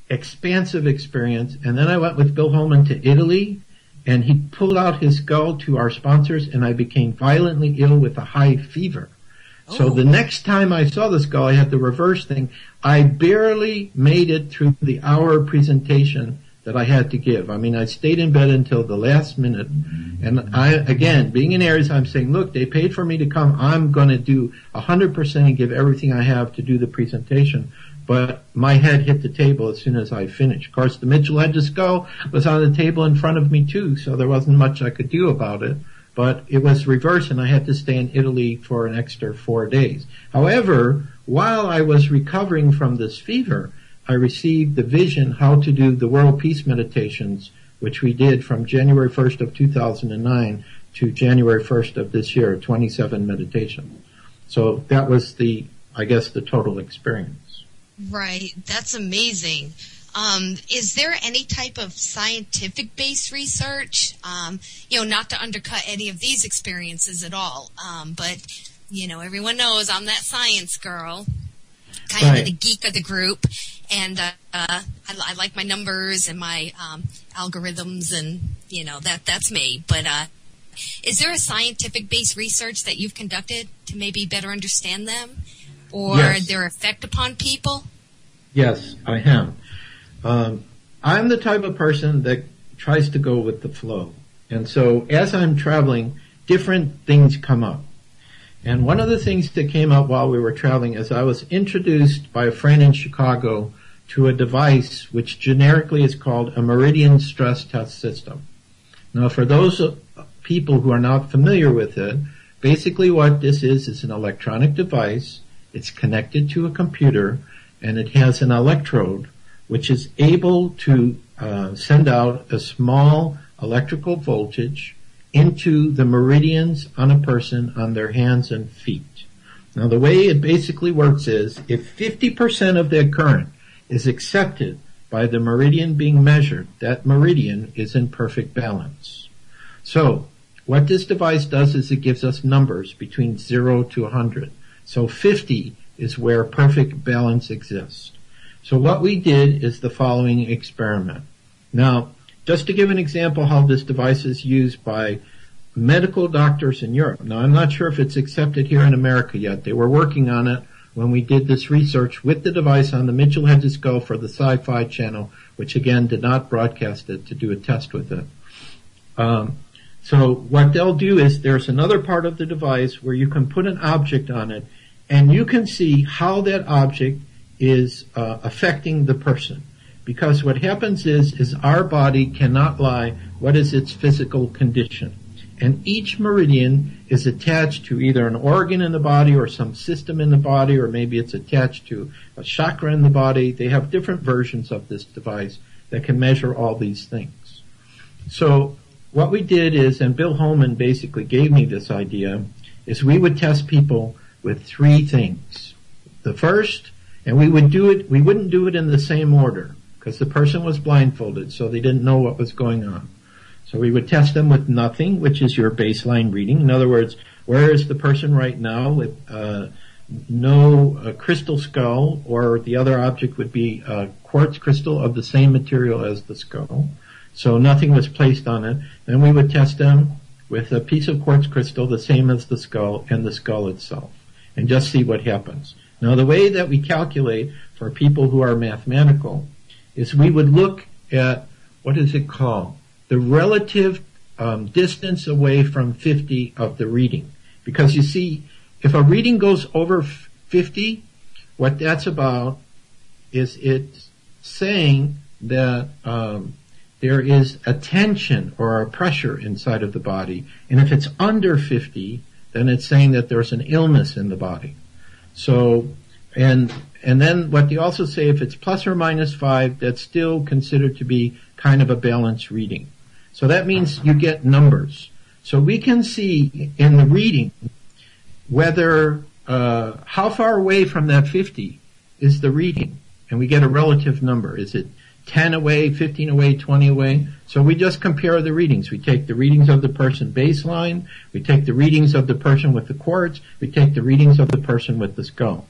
expansive experience. And then I went with Bill Holman to Italy, and he pulled out his skull to our sponsors, and I became violently ill with a high fever. So the next time I saw the skull, I had the reverse thing. I barely made it through the hour presentation that I had to give. I mean, I stayed in bed until the last minute. And I, again, being in Aries, I'm saying, look, they paid for me to come. I'm going to do 100% and give everything I have to do the presentation. But my head hit the table as soon as I finished. Of course, the Mitchell Hedges skull was on the table in front of me too, so there wasn't much I could do about it. But it was reversed, and I had to stay in Italy for an extra 4 days. However, while I was recovering from this fever, I received the vision how to do the World Peace Meditations, which we did from January 1st of 2009 to January 1st of this year, 27 meditations. So that was the total experience. Right. That's amazing. Is there any type of scientific-based research, not to undercut any of these experiences at all, but, everyone knows I'm that science girl, kind of the geek of the group, and I like my numbers and my algorithms, and, that's me. But is there a scientific-based research that you've conducted to maybe better understand them or their effect upon people? Yes, I have. I'm the type of person that tries to go with the flow. And so as I'm traveling, different things come up. And one of the things that came up while we were traveling is I was introduced by a friend in Chicago to a device which generically is called a meridian stress test system. Now, for those people who are not familiar with it, basically what this is an electronic device. It's connected to a computer, and it has an electrode which is able to send out a small electrical voltage into the meridians on a person on their hands and feet. Now, the way it basically works is if 50% of their current is accepted by the meridian being measured, that meridian is in perfect balance. So what this device does is it gives us numbers between 0 to 100. So 50 is where perfect balance exists. So what we did is the following experiment. Now, just to give an example how this device is used by medical doctors in Europe. Now, I'm not sure if it's accepted here in America yet. They were working on it when we did this research with the device on the Mitchell Hedges Go for the Sci-Fi channel, which again did not broadcast it to do a test with it. So what they'll do is there's another part of the device where you can put an object on it, and you can see how that object is affecting the person. Because what happens is our body cannot lie what is its physical condition. And each meridian is attached to either an organ in the body or some system in the body, or maybe it's attached to a chakra in the body. They have different versions of this device that can measure all these things. So what we did is, and Bill Holman basically gave me this idea, is we would test people with three things. The first, and we wouldn't do it in the same order, because the person was blindfolded, so they didn't know what was going on. So we would test them with nothing, which is your baseline reading. In other words, where is the person right now with no crystal skull, or the other object would be a quartz crystal of the same material as the skull. So nothing was placed on it. Then we would test them with a piece of quartz crystal the same as the skull and the skull itself, and just see what happens. Now, the way that we calculate for people who are mathematical is we would look at, what is it called? The relative distance away from 50 of the reading. Because you see, if a reading goes over 50, what that's about is it's saying that there is a tension or a pressure inside of the body. And if it's under 50, then it's saying that there's an illness in the body. So, and then what they also say, if it's plus or minus 5, that's still considered to be kind of a balanced reading. So that means you get numbers. So we can see in the reading whether, how far away from that 50 is the reading. And we get a relative number. Is it 10 away, 15 away, 20 away? So we just compare the readings. We take the readings of the person baseline. We take the readings of the person with the quartz. We take the readings of the person with the skull.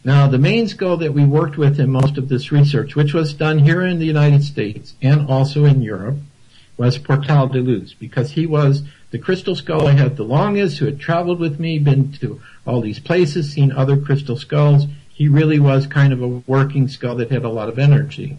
Now, the main skull that we worked with in most of this research, which was done here in the United States and also in Europe, was Portal de Luz, because he was the crystal skull I had the longest, who had traveled with me, been to all these places, seen other crystal skulls. He really was kind of a working skull that had a lot of energy.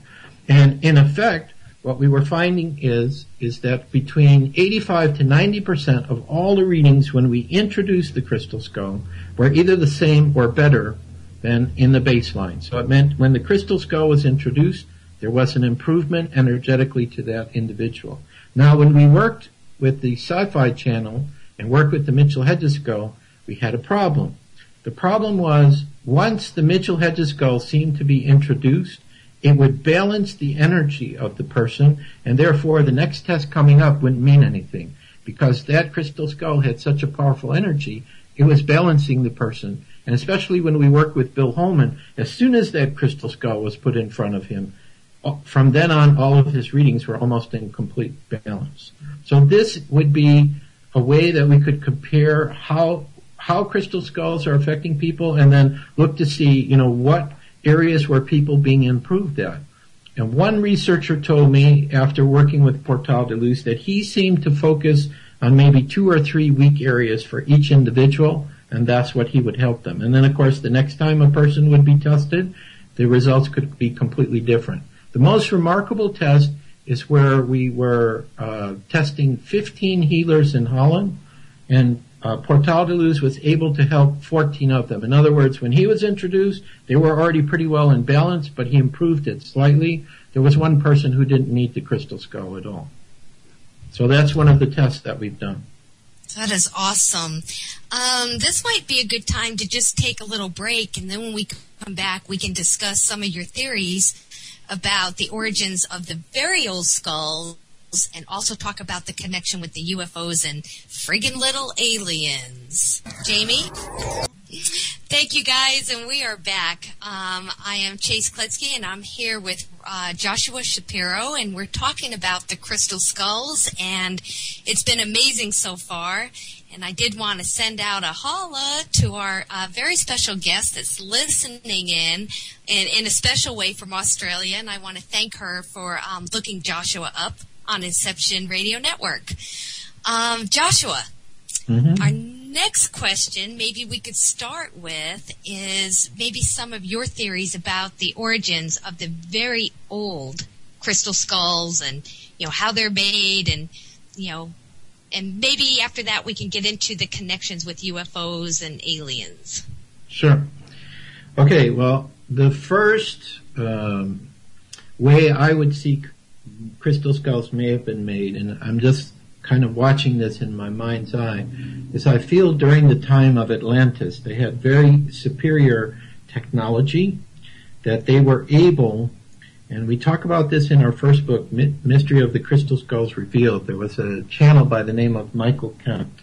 And in effect, what we were finding is that between 85 to 90% of all the readings when we introduced the crystal skull were either the same or better than in the baseline. So it meant when the crystal skull was introduced, there was an improvement energetically to that individual. Now, when we worked with the Sci-Fi Channel and worked with the Mitchell-Hedges skull, we had a problem. The problem was, once the Mitchell-Hedges skull seemed to be introduced, it would balance the energy of the person, and therefore the next test coming up wouldn't mean anything, because that crystal skull had such a powerful energy, it was balancing the person. And especially when we worked with Bill Holman, as soon as that crystal skull was put in front of him, from then on, all of his readings were almost in complete balance. So this would be a way that we could compare how crystal skulls are affecting people, and then look to see, what areas were people being improved at. And one researcher told me, after working with Portal de Luz, that he seemed to focus on maybe 2 or 3 weak areas for each individual, and that's what he would help them. And then, of course, the next time a person would be tested, the results could be completely different. The most remarkable test is where we were testing 15 healers in Holland, and Portal de Luz was able to help 14 of them. In other words, when he was introduced, they were already pretty well in balance, but he improved it slightly. There was one person who didn't need the crystal skull at all. So that's one of the tests that we've done. That is awesome. This might be a good time to just take a little break, and then when we come back, we can discuss some of your theories about the origins of the very old skulls, and also talk about the connection with the UFOs and friggin' little aliens. Jamie? Thank you, guys, and we are back. I am Chase Kloetzke, and I'm here with Joshua Shapiro, and we're talking about the crystal skulls, and it's been amazing so far. And I did want to send out a holla to our very special guest that's listening in a special way from Australia, and I want to thank her for looking Joshua up on Inception Radio Network. Joshua, our next question, maybe we could start with, is maybe some of your theories about the origins of the very old crystal skulls, and how they're made, and and maybe after that we can get into the connections with UFOs and aliens. Sure. Okay, well, the first way I would see crystal skulls may have been made, and I'm just kind of watching this in my mind's eye, is I feel during the time of Atlantis they had very superior technology, that they were able, and we talk about this in our first book, Mystery of the Crystal Skulls Revealed. There was a channel by the name of Michael Kent,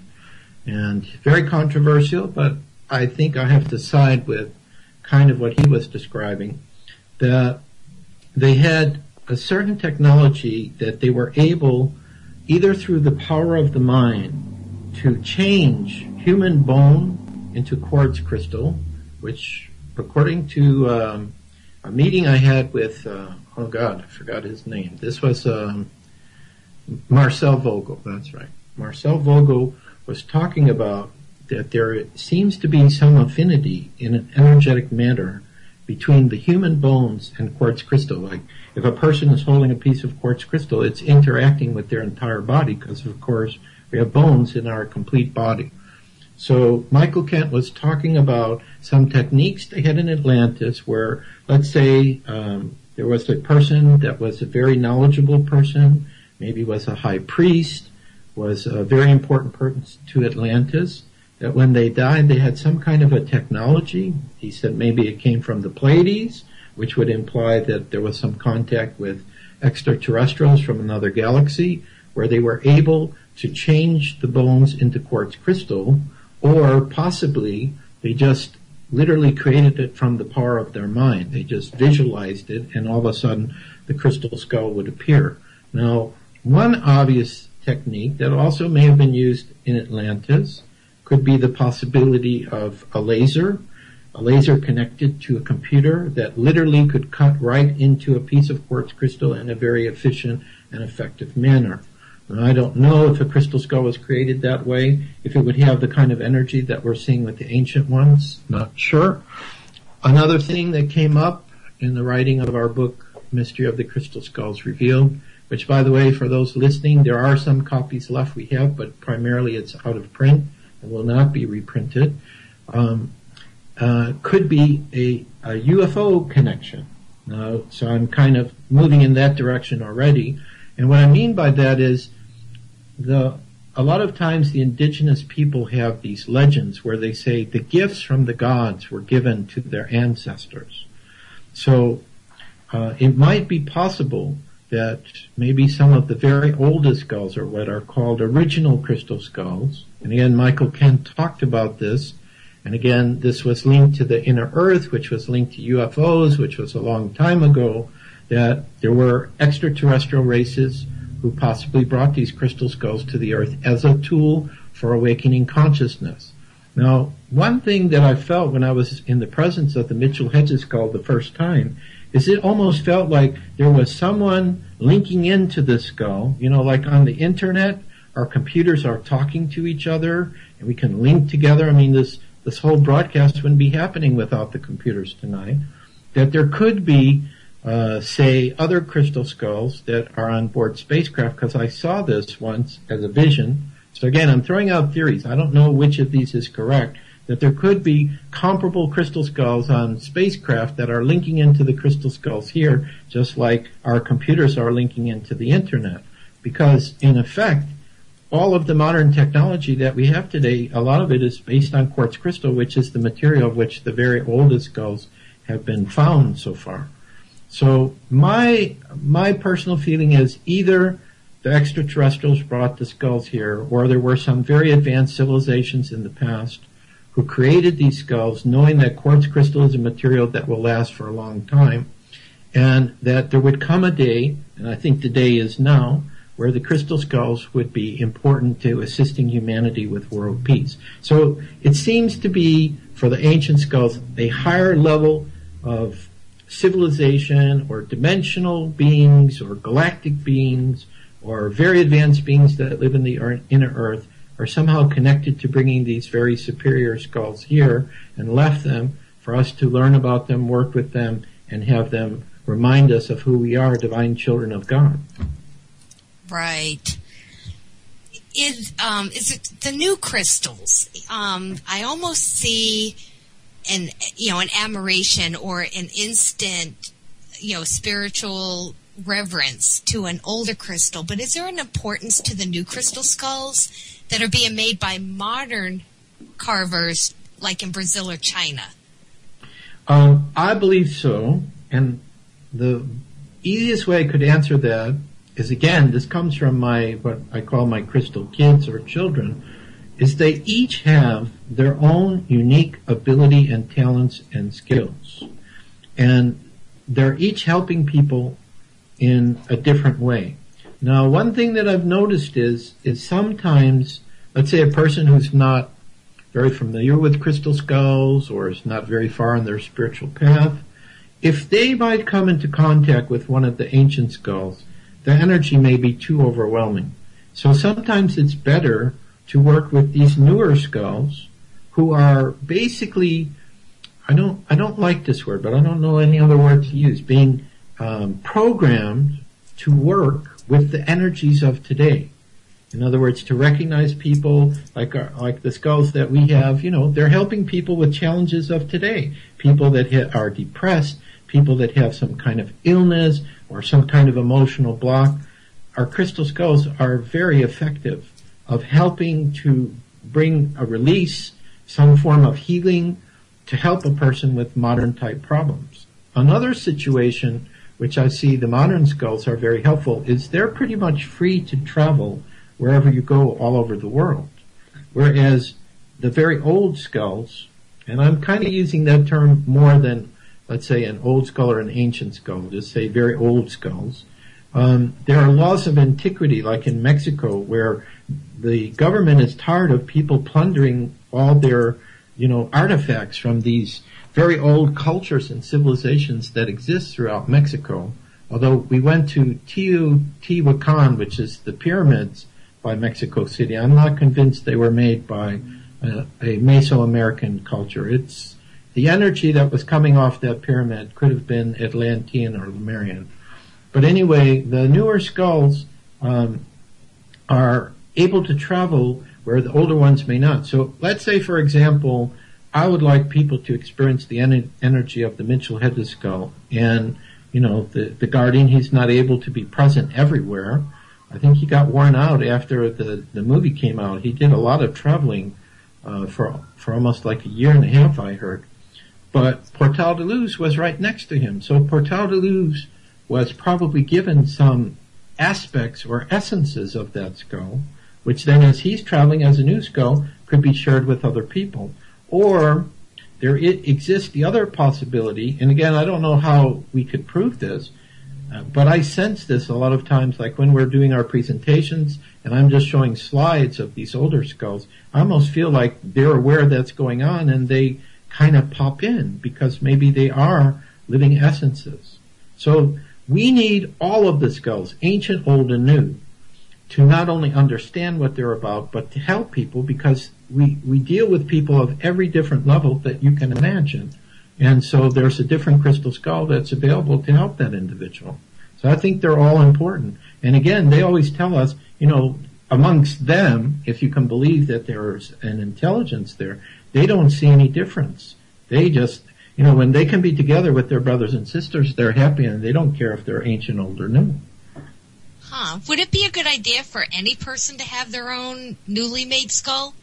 and very controversial, but I think I have to side with kind of what he was describing, that they had a certain technology that they were able, either through the power of the mind, to change human bone into quartz crystal, which, according to a meeting I had with, I forgot his name. This was Marcel Vogel, that's right. Marcel Vogel was talking about that there seems to be some affinity in an energetic matter between the human bones and quartz crystal. Like, if a person is holding a piece of quartz crystal, it's interacting with their entire body, because, of course, we have bones in our complete body. So Michael Kent was talking about some techniques they had in Atlantis where, let's say, there was a person that was a very knowledgeable person, maybe was a high priest, was a very important person to Atlantis, that when they died they had some kind of a technology. He said maybe it came from the Pleiades, which would imply that there was some contact with extraterrestrials from another galaxy, where they were able to change the bones into quartz crystal, or possibly they just literally created it from the power of their mind. They just visualized it, and all of a sudden the crystal skull would appear. Now, one obvious technique that also may have been used in Atlantis could be the possibility of a laser. a laser connected to a computer that literally could cut right into a piece of quartz crystal in a very efficient and effective manner. Now, I don't know if a crystal skull was created that way, if it would have the kind of energy that we're seeing with the ancient ones. Not sure. Another thing that came up in the writing of our book, Mystery of the Crystal Skulls Revealed, which, by the way, for those listening, there are some copies left we have, but primarily it's out of print and will not be reprinted, could be a UFO connection. So I'm kind of moving in that direction already. And what I mean by that is a lot of times the indigenous people have these legends where they say the gifts from the gods were given to their ancestors. So it might be possible that maybe some of the very oldest skulls are what are called original crystal skulls. And again, Michael Kent talked about this. And again, this was linked to the inner earth, which was linked to UFOs, which was a long time ago, that there were extraterrestrial races who possibly brought these crystal skulls to the earth as a tool for awakening consciousness. Now, one thing that I felt when I was in the presence of the Mitchell-Hedges skull the first time is it almost felt like there was someone linking into the skull, like on the internet, our computers are talking to each other and we can link together. I mean, this whole broadcast wouldn't be happening without the computers tonight. That there could be, say, other crystal skulls that are on board spacecraft, because I saw this once as a vision. So again, I'm throwing out theories. I don't know which of these is correct. That there could be comparable crystal skulls on spacecraft that are linking into the crystal skulls here, just like our computers are linking into the internet. Because, in effect, all of the modern technology that we have today, a lot of it is based on quartz crystal, which is the material of which the very oldest skulls have been found so far. So my personal feeling is either the extraterrestrials brought the skulls here, or there were some very advanced civilizations in the past who created these skulls knowing that quartz crystal is a material that will last for a long time, and that there would come a day, and I think the day is now, where the crystal skulls would be important to assisting humanity with world peace. So it seems to be, for the ancient skulls, a higher level of civilization or dimensional beings or galactic beings or very advanced beings that live in the inner earth are somehow connected to bringing these very superior skulls here and left them for us to learn about them, work with them, and have them remind us of who we are, divine children of God. Right. Is it the new crystals? I almost see an admiration or an instant, spiritual reverence to an older crystal. But is there an importance to the new crystal skulls that are being made by modern carvers, like in Brazil or China? I believe so. And the easiest way I could answer that is, again, this comes from what I call my crystal kids or children, is they each have their own unique ability and talents and skills. And they're each helping people in a different way. Now, one thing that I've noticed is sometimes, let's say a person who's not very familiar with crystal skulls or is not very far on their spiritual path, if they might come into contact with one of the ancient skulls, the energy may be too overwhelming. So sometimes it's better to work with these newer skulls who are basically, I don't like this word, but I don't know any other word to use, being programmed to work with the energies of today. In other words, to recognize people like the skulls that we have, they're helping people with challenges of today. People that are depressed, people that have some kind of illness or some kind of emotional block. Our crystal skulls are very effective of helping to bring a release, some form of healing, to help a person with modern type problems. Another situation which I see the modern skulls are very helpful is they're pretty much free to travel wherever you go all over the world. Whereas the very old skulls, and I'm kind of using that term more than, let's say, an old skull or an ancient skull, just say very old skulls. There are laws of antiquity, like in Mexico, where the government is tired of people plundering all their, artifacts from these very old cultures and civilizations that exist throughout Mexico. Although we went to Teotihuacan, which is the pyramids by Mexico City, I'm not convinced they were made by a Mesoamerican culture. It's the energy that was coming off that pyramid could have been Atlantean or Lemurian. But anyway, the newer skulls are able to travel where the older ones may not. So let's say, for example, I would like people to experience the energy of the Mitchell-headed skull. And, the guardian, he's not able to be present everywhere. I think he got worn out after the movie came out. He did a lot of traveling for almost like a year and a half, I heard. But Portal de Luz was right next to him. So Portal de Luz was probably given some aspects or essences of that skull, which then as he's traveling as a new skull could be shared with other people. Or there exists the other possibility, and again, I don't know how we could prove this, but I sense this a lot of times, like when we're doing our presentations and I'm just showing slides of these older skulls, I almost feel like they're aware that's going on and they kind of pop in because maybe they are living essences. So we need all of the skulls, ancient, old, and new, to not only understand what they're about, but to help people, because we deal with people of every different level that you can imagine. And so there's a different crystal skull that's available to help that individual. So I think they're all important. And again, they always tell us, amongst them, if you can believe that there's an intelligence there, they don't see any difference. They just, when they can be together with their brothers and sisters, they're happy and they don't care if they're ancient, old, or new. Huh. Would it be a good idea for any person to have their own newly made skull?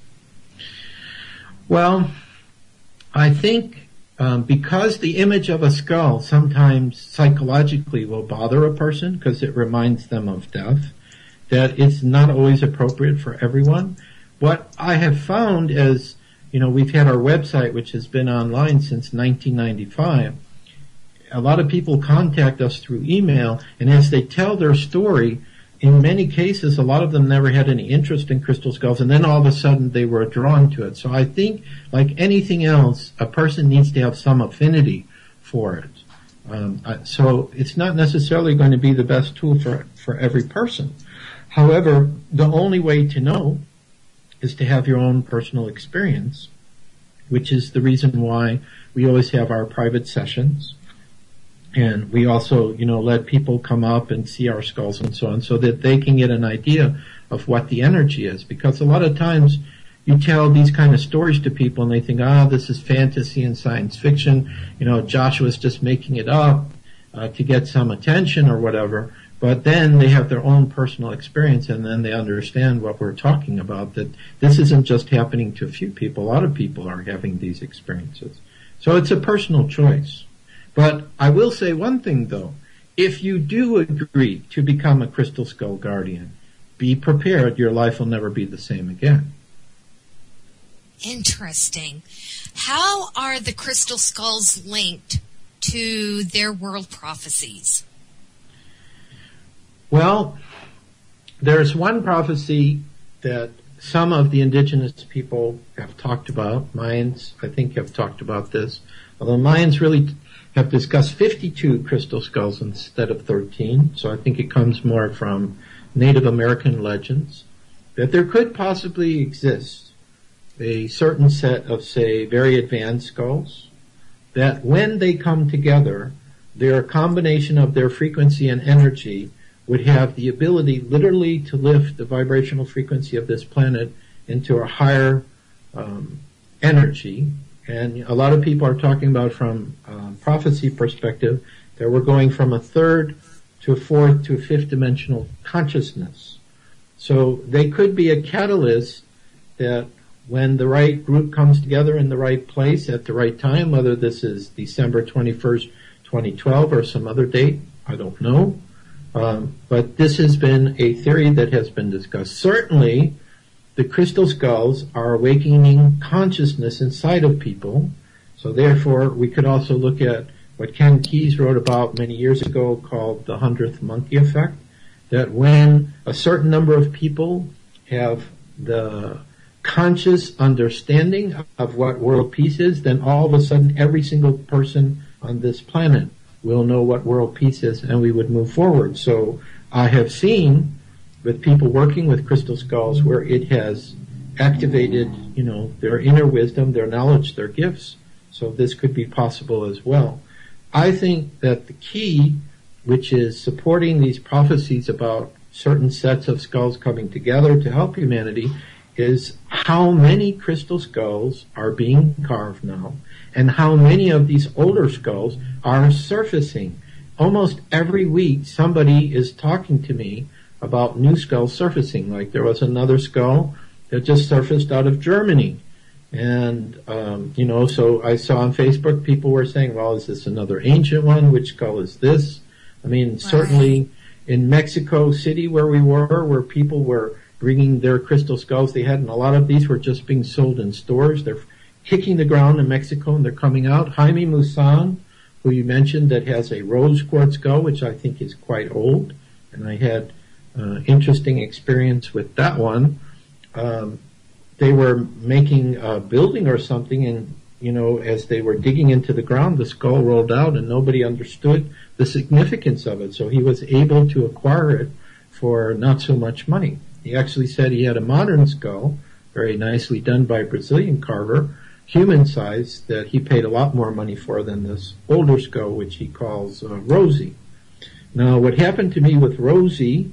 Well, I think because the image of a skull sometimes psychologically will bother a person because it reminds them of death, that it's not always appropriate for everyone. What I have found is, we've had our website, which has been online since 1995. A lot of people contact us through email, and as they tell their story, in many cases, a lot of them never had any interest in crystal skulls, and then all of a sudden they were drawn to it. So I think, like anything else, a person needs to have some affinity for it. So it's not necessarily going to be the best tool for every person. However, the only way to know is to have your own personal experience, which is the reason why we always have our private sessions. And we also, let people come up and see our skulls and so on so that they can get an idea of what the energy is. Because a lot of times you tell these kind of stories to people and they think, this is fantasy and science fiction. Joshua's just making it up to get some attention or whatever. But then they have their own personal experience and then they understand what we're talking about, that this isn't just happening to a few people. A lot of people are having these experiences. So it's a personal choice. But I will say one thing, though. If you do agree to become a Crystal Skull Guardian, be prepared. Your life will never be the same again. Interesting. How are the crystal skulls linked to their world prophecies? Well, there's one prophecy that some of the indigenous people have talked about. Mayans, I think, have talked about this. Although Mayans really have discussed 52 crystal skulls instead of 13, so I think it comes more from Native American legends, that there could possibly exist a certain set of, say, very advanced skulls, that when they come together, their combination of their frequency and energy would have the ability literally to lift the vibrational frequency of this planet into a higher energy. And a lot of people are talking about, from prophecy perspective, that we're going from a third to a fourth to a fifth dimensional consciousness. So they could be a catalyst that when the right group comes together in the right place at the right time, whether this is December 21st, 2012 or some other date, I don't know. But this has been a theory that has been discussed. Certainly, the crystal skulls are awakening consciousness inside of people. So therefore, we could also look at what Ken Keyes wrote about many years ago called the 100th monkey effect, that when a certain number of people have the conscious understanding of what world peace is, then all of a sudden every single person on this planet will know what world peace is, and we would move forward. So I have seen with people working with crystal skulls where it has activated, their inner wisdom, their knowledge, their gifts. So this could be possible as well. I think that the key, which is supporting these prophecies about certain sets of skulls coming together to help humanity, is how many crystal skulls are being carved now, and how many of these older skulls are surfacing. Almost every week somebody is talking to me about new skulls surfacing. Like there was another skull that just surfaced out of Germany. And, so I saw on Facebook people were saying, well, is this another ancient one? Which skull is this? I mean, certainly in Mexico City where we were, where people were bringing their crystal skulls they had, and a lot of these were just being sold in stores. They're kicking the ground in Mexico and they're coming out. Jaime Musan, who you mentioned, that has a rose quartz skull, which I think is quite old, and I had interesting experience with that one. They were making a building or something, and as they were digging into the ground, the skull rolled out and nobody understood the significance of it. So he was able to acquire it for not so much money. He actually said he had a modern skull, very nicely done by a Brazilian carver, human size, that he paid a lot more money for than this older skull, which he calls Rosie. Now, what happened to me with Rosie,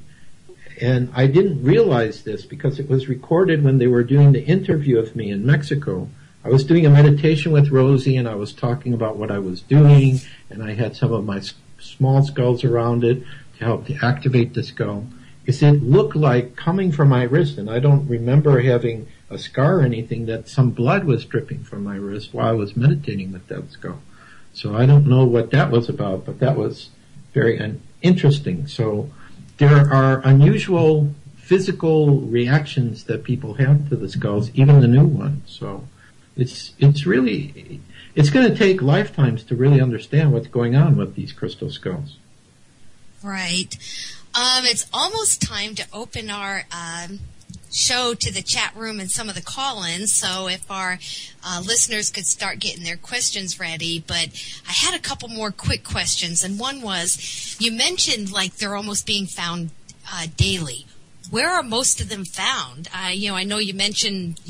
and I didn't realize this because it was recorded when they were doing the interview of me in Mexico. I was doing a meditation with Rosie, and I was talking about what I was doing, and I had some of my small skulls around it to help to activate the skull. It looked like coming from my wrist, and I don't remember having a scar or anything, that some blood was dripping from my wrist while I was meditating with that skull. So I don't know what that was about, but that was very interesting. So there are unusual physical reactions that people have to the skulls, even the new ones. So it's going to take lifetimes to really understand what's going on with these crystal skulls. Right. It's almost time to open our show to the chat room and some of the call-ins, so if our listeners could start getting their questions ready. But I had a couple more quick questions, and one was, you mentioned like they're almost being found daily. Where are most of them found? I know you mentioned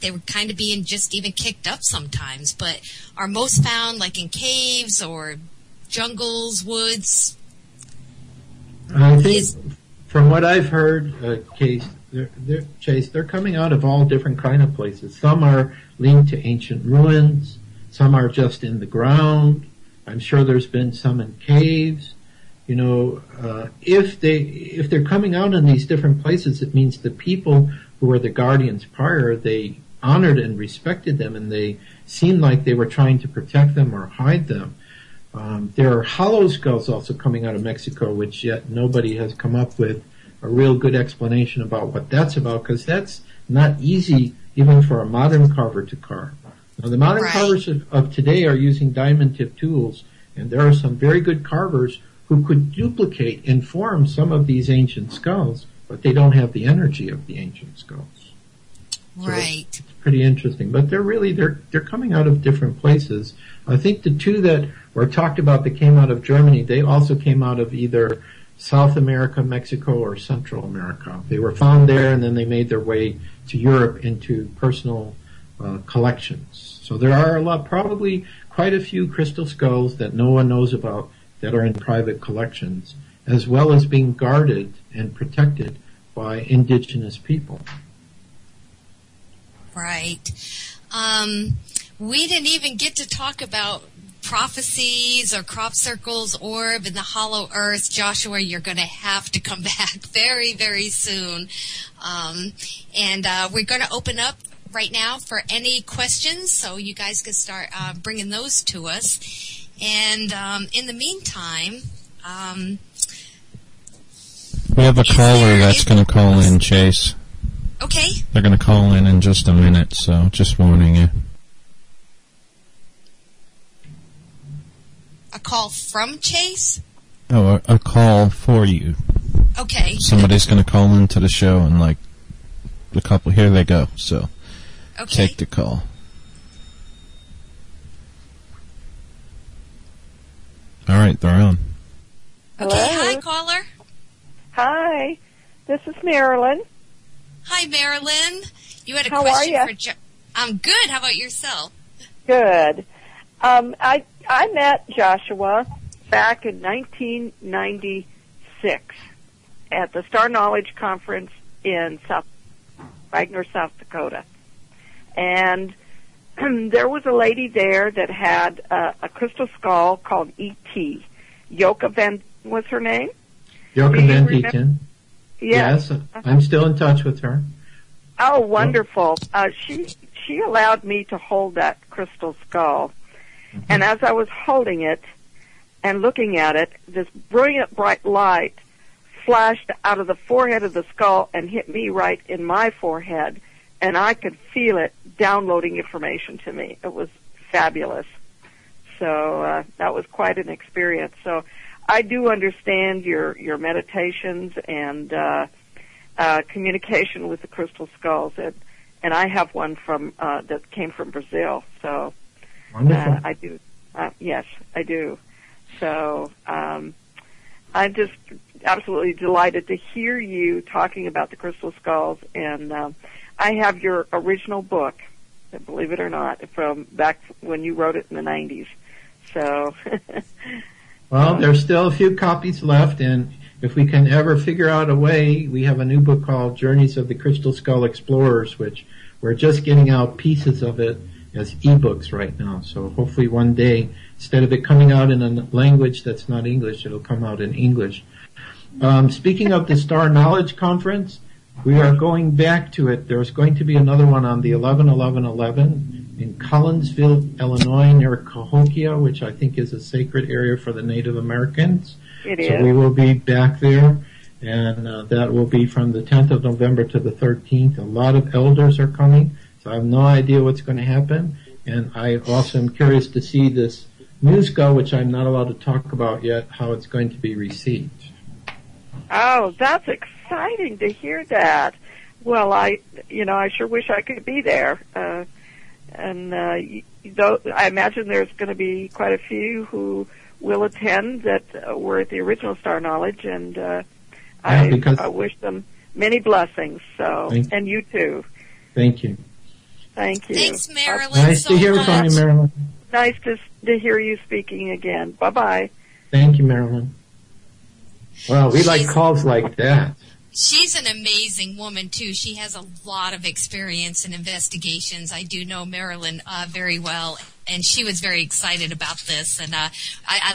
they were kind of being just even kicked up sometimes, but are most found like in caves or jungles, woods? I think from what I've heard, Chase, they're coming out of all different kind of places. Some are linked to ancient ruins. Some are just in the ground. I'm sure there's been some in caves. If they're coming out in these different places, it means the people who were the guardians prior, they honored and respected them, and they seemed like they were trying to protect them or hide them. There are hollow skulls also coming out of Mexico, which yet nobody has come up with a real good explanation about what that's about, because that's not easy even for a modern carver to carve. Now, the modern carvers of today are using diamond tip tools, and there are some very good carvers who could duplicate and form some of these ancient skulls, but they don't have the energy of the ancient skulls. Right. So it's pretty interesting, but they're coming out of different places. I think the two that were talked about that came out of Germany, they also came out of either South America, Mexico, or Central America. They were found there, and then they made their way to Europe into personal collections. So there are probably quite a few crystal skulls that no one knows about that are in private collections, as well as being guarded and protected by indigenous people. Right. We didn't even get to talk about prophecies or crop circles, orb, and the hollow earth. Joshua, you're going to have to come back very, very soon. And we're going to open up right now for any questions, so you guys can start bringing those to us. And in the meantime, we have a caller that's going to call in, Chase. Okay. They're going to call in just a minute, so just warning you. A call from Chase? Oh, a call for you. Okay. Somebody's going to call into the show in like the couple. Here they go. So Okay. take the call. All right, they're on. Okay. Hello. Hi, caller. Hi, this is Marilyn. Hi, Marilyn. You had a How question are for ya? I'm good. How about yourself? Good. I met Joshua back in 1996 at the Star Knowledge Conference in Wagner, South Dakota. And there was a lady there that had a crystal skull called E.T. Yoka Van was her name? Yoka Do you Van remember? Deeten. Yes, I'm still in touch with her. Oh, wonderful. She allowed me to hold that crystal skull. Mm-hmm. And as I was holding it and looking at it, this brilliant bright light flashed out of the forehead of the skull and hit me right in my forehead. And I could feel it downloading information to me. It was fabulous. So that was quite an experience. So I do understand your meditations and communication with the crystal skulls. And I have one from that came from Brazil. So Wonderful. I do. Yes, I do. So I'm just absolutely delighted to hear you talking about the crystal skulls. And I have your original book, believe it or not, from back when you wrote it in the 90s. So, Well, there's still a few copies left, and if we can ever figure out a way, we have a new book called Journeys of the Crystal Skull Explorers, which we're just getting out pieces of it as ebooks right now. So hopefully one day, instead of it coming out in a language that's not English, it'll come out in English. Speaking of the Star Knowledge Conference, we are going back to it. There's going to be another one on the 11/11/11 in Collinsville, Illinois, near Cahokia, which I think is a sacred area for the Native Americans. it So is. we will be back there, and that will be from the 10th of November to the 13th. A lot of elders are coming, so I have no idea what's going to happen. And I also am curious to see this new skull, which I'm not allowed to talk about yet, how it's going to be received. Oh, that's exciting to hear that. Well, I sure wish I could be there. I imagine there's going to be quite a few who will attend that were at the original Star Knowledge, and I wish them many blessings. So, and you too. Thank you. Thank you. Thanks, Marilyn. Nice to hear from you, Marilyn. Nice to hear you speaking again. Bye-bye. Thank you, Marilyn. Well, we like calls like that. She's an amazing woman, too. She has a lot of experience in investigations. I do know Marilyn very well, and she was very excited about this. And I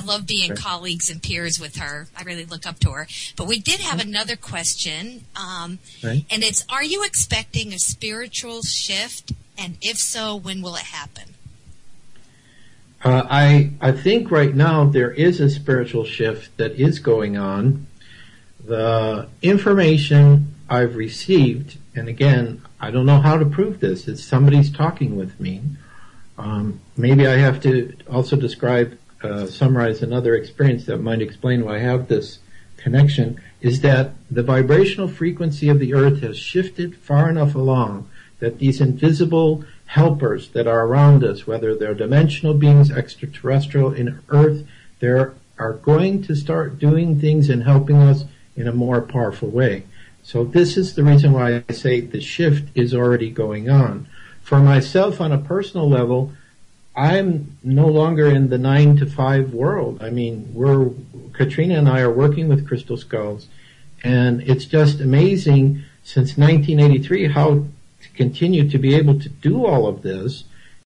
love being colleagues and peers with her. I really look up to her. But we did have another question, and it's, are you expecting a spiritual shift? And if so, when will it happen? I think right now there is a spiritual shift that is going on. The information I've received, and again, I don't know how to prove this, it's somebody's talking with me. Maybe I have to also summarize another experience that might explain why I have this connection, is that the vibrational frequency of the earth has shifted far enough along that these invisible helpers that are around us, whether they're dimensional beings, extraterrestrial, in earth, they are going to start doing things and helping us in a more powerful way. So this is the reason why I say the shift is already going on. For myself, on a personal level, I'm no longer in the 9 to 5 world. I mean, Katrina and I are working with crystal skulls, and it's just amazing since 1983 how to continue to be able to do all of this